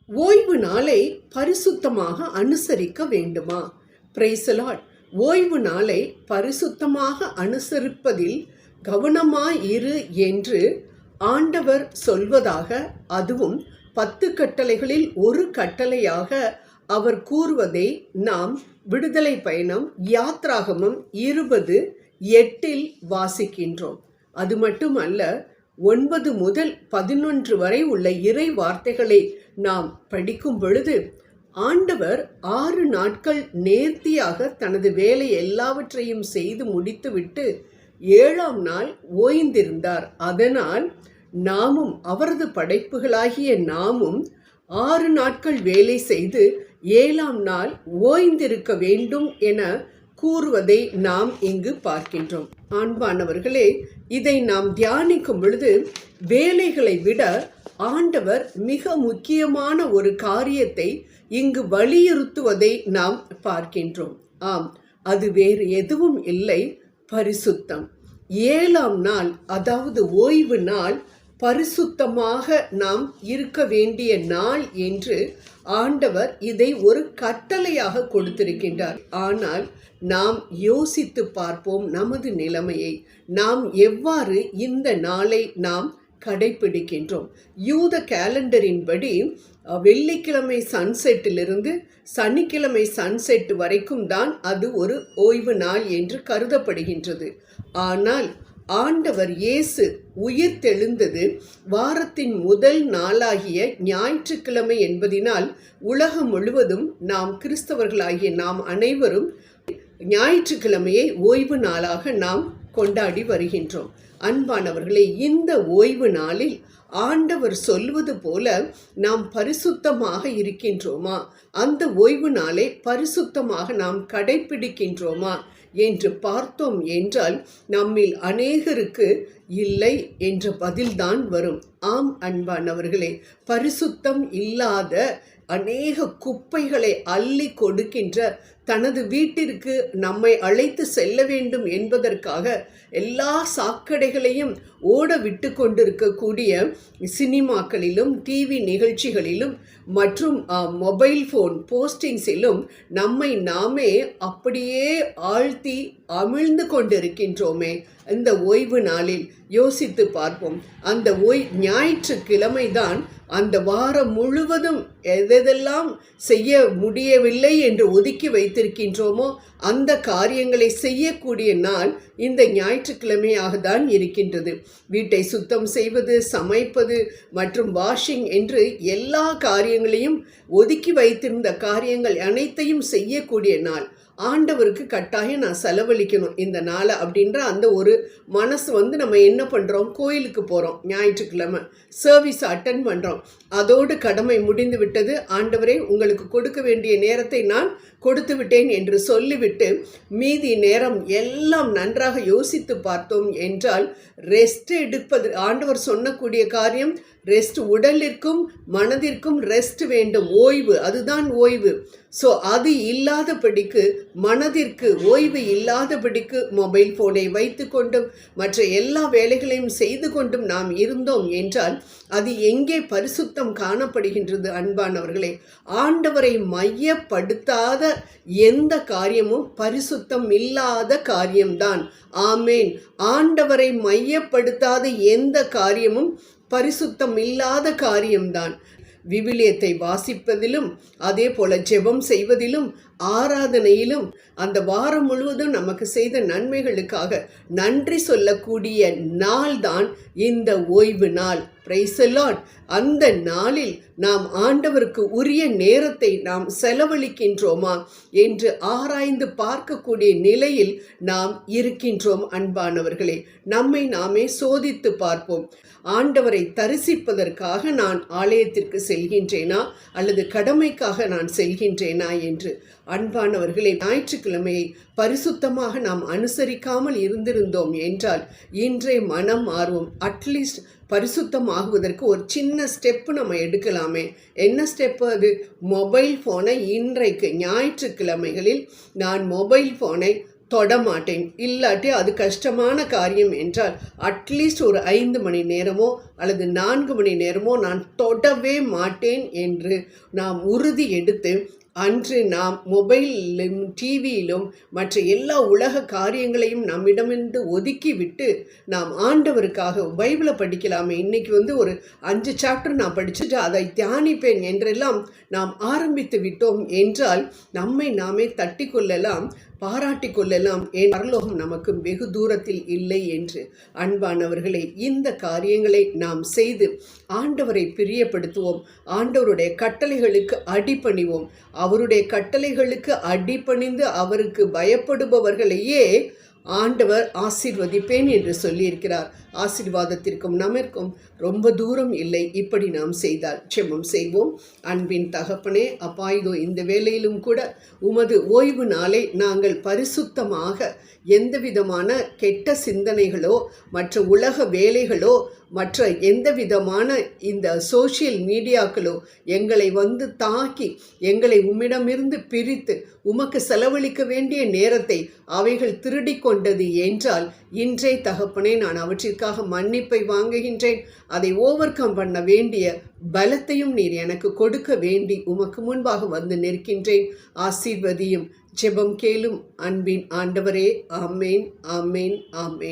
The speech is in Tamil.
ஓய்வு நாளை பரிசுத்தமாக அனுசரிக்க வேண்டுமா? Praise the Lord. ஓய்வு நாளை பரிசுத்தமாக அனுசரிப்பதில் கவனமாயிரு என்று ஆண்டவர் சொல்வதாக, அதுவும் 10 கட்டளைகளில் ஒரு கட்டளையாக அவர் கூறுவதை நாம் விடுதலை பயணம் யாத்ராகமம் 20:8 வாசிக்கின்றோம். அது மட்டுமல்ல, 9 முதல் 11 வரை உள்ள இறை வார்த்தைகளை நாம் படிக்கும் பொழுது, ஆண்டவர் 6 நாட்கள் நேர்த்தியாக தனது வேலை எல்லாவற்றையும் செய்து முடித்துவிட்டு 7ஆம் நாள் ஓய்ந்திருந்தார். அதனால் நாமும் அவரது படைப்புகளாகிய நாமும் 6 நாட்கள் வேலை செய்து 7ஆம் நாள் ஓய்ந்திருக்க வேண்டும் என கூறுவதை நாம் இங்கு பார்க்கின்றோம். அன்பானவர்களே, இதை நாம் தியானிக்கும் பொழுது வேலைகளை விட ஆண்டவர் மிக முக்கியமான ஒரு காரியத்தை இங்கு வலியுறுத்துவதை நாம் பார்க்கின்றோம். ஆம், அது வேறு எதுவும் இல்லை, பரிசுத்தம். 7ஆம் நாள், அதாவது ஓய்வு நாள், பரிசுத்தமாக நாம் இருக்க வேண்டிய நாள் என்று ஆண்டவர் இதை ஒரு கட்டளையாக கொடுத்திருக்கின்றார். ஆனால் நாம் யோசித்து பார்ப்போம் நமது நிலைமையை. நாம் எவ்வாறு இந்த நாளை நாம் கடைபிடிக்கின்றோம்? யூத கேலண்டரின்படி வெள்ளிக்கிழமை சன்செட்டிலிருந்து சனிக்கிழமை சன்செட் வரைக்கும் தான் அது ஒரு ஓய்வு நாள் என்று கருதப்படுகின்றது. ஆனால் ஆண்டவர் இயேசு உயிர் தெழுந்தது வாரத்தின் முதல் நாளாகிய ஞாயிற்றுக்கிழமை என்பதினால் உலகம் முழுவதும் நாம் கிறிஸ்தவர்களாகிய நாம் அனைவரும் ஞாயிற்றுக்கிழமையை ஓய்வு நாளாக நாம் கொண்டாடி வருகின்றோம். அன்பானவர்களே, இந்த ஓய்வு நாளில் ஆண்டவர் சொல்வது போல நாம் பரிசுத்தமாக இருக்கின்றோமா? அந்த ஓய்வு நாளை பரிசுத்தமாக நாம் கடைபிடிக்கின்றோமா என்று பார்த்தோம் என்றால் நம்மில் அநேகருக்கு இல்லை என்ற பதில்தான் வரும். ஆம் அன்பானவர்களே, பரிசுத்தம் இல்லாத அநேக குப்பைகளை அள்ளி கொடுக்கின்ற தனது வீட்டிற்கு நம்மை அழைத்து செல்ல வேண்டும் என்பதற்காக எல்லா சாக்கடைகளையும் ஓட விட்டு கொண்டிருக்கக்கூடிய சினிமாக்களிலும் டிவி நிகழ்ச்சிகளிலும் மற்றும் மொபைல் ஃபோன் போஸ்டிங்ஸிலும் நம்மை நாமே அப்படியே ஆழ்த்தி அமிழ்ந்து கொண்டிருக்கின்றோமே. இந்த ஓய்வு நாளில் யோசித்து பார்ப்போம். அந்த ஞாயிற்றுக்கிழமை தான் அந்த வாரம் முழுவதும் எதெல்லாம் செய்ய முடியவில்லை என்று ஒதுக்கி வைத்திருக்கின்றோமோ அந்த காரியங்களை செய்யக்கூடிய நாள் இந்த ஞாயிற்றுக்கிழமையாக தான் இருக்கின்றது. வீட்டை சுத்தம் செய்வது, சமைப்பது மற்றும் வாஷிங் என்று எல்லா காரியங்களையும் ஒதுக்கி வைத்திருந்த காரியங்கள் அனைத்தையும் செய்யக்கூடிய நாள். ஆண்டவருக்கு கட்டாயம் நான் செலவழிக்கணும் இந்த நாளை அப்படின்ற அந்த ஒரு மனசு நம்ம என்ன பண்ணுறோம்? கோயிலுக்கு போகிறோம், ஞாயிற்றுக்கிழமை சர்வீஸ் அட்டன் பண்ணுறோம். அதோடு கடமை முடிந்து விட்டது, ஆண்டவரே உங்களுக்கு கொடுக்க வேண்டிய நேரத்தை நான் கொடுத்து விட்டேன் என்று சொல்லிவிட்டு மீதி நேரம் எல்லாம் நன்றாக யோசித்து பார்த்தோம் என்றால் ரெஸ்ட் எடுப்பது ஆண்டவர் சொன்னக்கூடிய காரியம். ரெஸ்ட், உடலிற்கும் மனதிற்கும் ரெஸ்ட் வேண்டும், ஓய்வு, அதுதான் ஓய்வு. ஸோ அது இல்லாதபடிக்கு, மனதிற்கு ஓய்வு இல்லாதபடிக்கு மொபைல் ஃபோனை வைத்து கொண்டும் மற்ற எல்லா வேலைகளையும் செய்து கொண்டும் நாம் இருந்தோம் என்றால் அது எங்கே பரிசுத்தம் காணப்படுகின்றது? அன்பானவர்களே, ஆண்டவரை மையப்படுத்தாத எந்த காரியமும் பரிசுத்தம் இல்லாத காரியம்தான். ஆமேன். ஆண்டவரை மையப்படுத்தாத எந்த காரியமும் பரிசுத்தம் இல்லாத காரியம்தான். விவிலியத்தை வாசிப்பதிலும் அதே போல ஜெபம் செய்வதிலும் ஆராதனையிலும் அந்த வாரம் முழுவதும் நமக்கு செய்த நன்மைகளுக்காக நன்றி சொல்லக்கூடிய நாள் தான் இந்த ஓய்வு நாள். Praise the Lord. அந்த நாளில் நாம் ஆண்டவருக்கு உரிய நேரத்தை நாம் செலவழிக்கின்றோமா என்று ஆராய்ந்து பார்க்கக்கூடிய நிலையில் நாம் இருக்கின்றோம். அன்பானவர்களே, நம்மை நாமே சோதித்து பார்ப்போம். ஆண்டவரை தரிசிப்பதற்காக நான் ஆலயத்திற்கு செல்கின்றேனா அல்லது கடமைக்காக நான் செல்கின்றேனா என்று. அன்பானவர்களே, ஞாயிற்றுக்கிழமையை பரிசுத்தமாக நாம் அனுசரிக்காமல் இருந்திருந்தோம் என்றால் இன்றைய மனம் மாறுவோம். அட்லீஸ்ட் பரிசுத்தமாகுவதற்கு ஒரு சின்ன ஸ்டெப்பு நம்ம எடுக்கலாமே. என்ன ஸ்டெப்பு அது? மொபைல் ஃபோனை இன்றைக்கு ஞாயிற்றுக்கிழமைகளில் நான் மொபைல் ஃபோனை தொடமாட்டேன். இல்லாட்டி அது கஷ்டமான காரியம் என்றால் அட்லீஸ்ட் ஒரு 5 மணி நேரமோ அல்லது 4 மணி நேரமோ நான் தொடவே மாட்டேன் என்று நாம் உறுதி எடுத்து அன்று நாம் மொபைலிலும் டிவியிலும் மற்ற எல்லா உலக காரியங்களையும் நம்மிடமிருந்து ஒதுக்கிவிட்டு நாம் ஆண்டவருக்காக பைபிளை படிக்கலாமே, இன்னைக்கு ஒரு 5 சாப்டர் நான் படிச்சுட்டு அதை தியானிப்பேன் என்றெல்லாம் நாம் ஆரம்பித்து விட்டோம் என்றால் நம்மை நாமே தட்டி கொள்ளலாம், பாராட்டி கொள்ளலாம். என் பரலோகம் நமக்கு வெகு தூரத்தில் இல்லை என்று. அன்பானவர்களே, இந்த காரியங்களை நாம் செய்து ஆண்டவரை பிரியப்படுத்துவோம். ஆண்டவருடைய கட்டளைகளுக்கு அடிபணிவோம். அவருடைய கட்டளைகளுக்கு அடிபணிந்து அவருக்கு பயப்படுபவர்களையே ஆண்டவர் ஆசீர்வதிப்பேன் என்று சொல்லியிருக்கிறார். ஆசீர்வாதத்திற்கும் நமக்கும் ரொம்ப தூரம் இல்லை. இப்படி நாம் செய்தால் ஜெபம் செய்வோம். அன்பின் தகப்பனே, அப்பா, இதோ இந்த வேளையிலும் கூட உமது ஓய்வு நாளை நாங்கள் பரிசுத்தமாக எந்த விதமான கெட்ட சிந்தனைகளோ மற்ற உலக வேலைகளோ மற்ற எந்த விதமான இந்த சோஷியல் மீடியாக்களோ எங்களை தாக்கி எங்களை உம்மிடமிருந்து பிரித்து உமக்கு செலவழிக்க வேண்டிய நேரத்தை அவைகள் திருடி கொண்டது என்றால் இன்றே தகப்பனே நான் அவற்றிற்காக மன்னிப்பை வாங்குகின்றேன். அதை ஓவர் கம் பண்ண வேண்டிய பலத்தையும் நீர் எனக்கு கொடுக்க வேண்டி உமக்கு முன்பாக நிற்கின்றேன். ஆசீர்வதியும். ஜெபம் கேளும் அன்பின் ஆண்டவரே. ஆமேன், ஆமேன், ஆமேன்.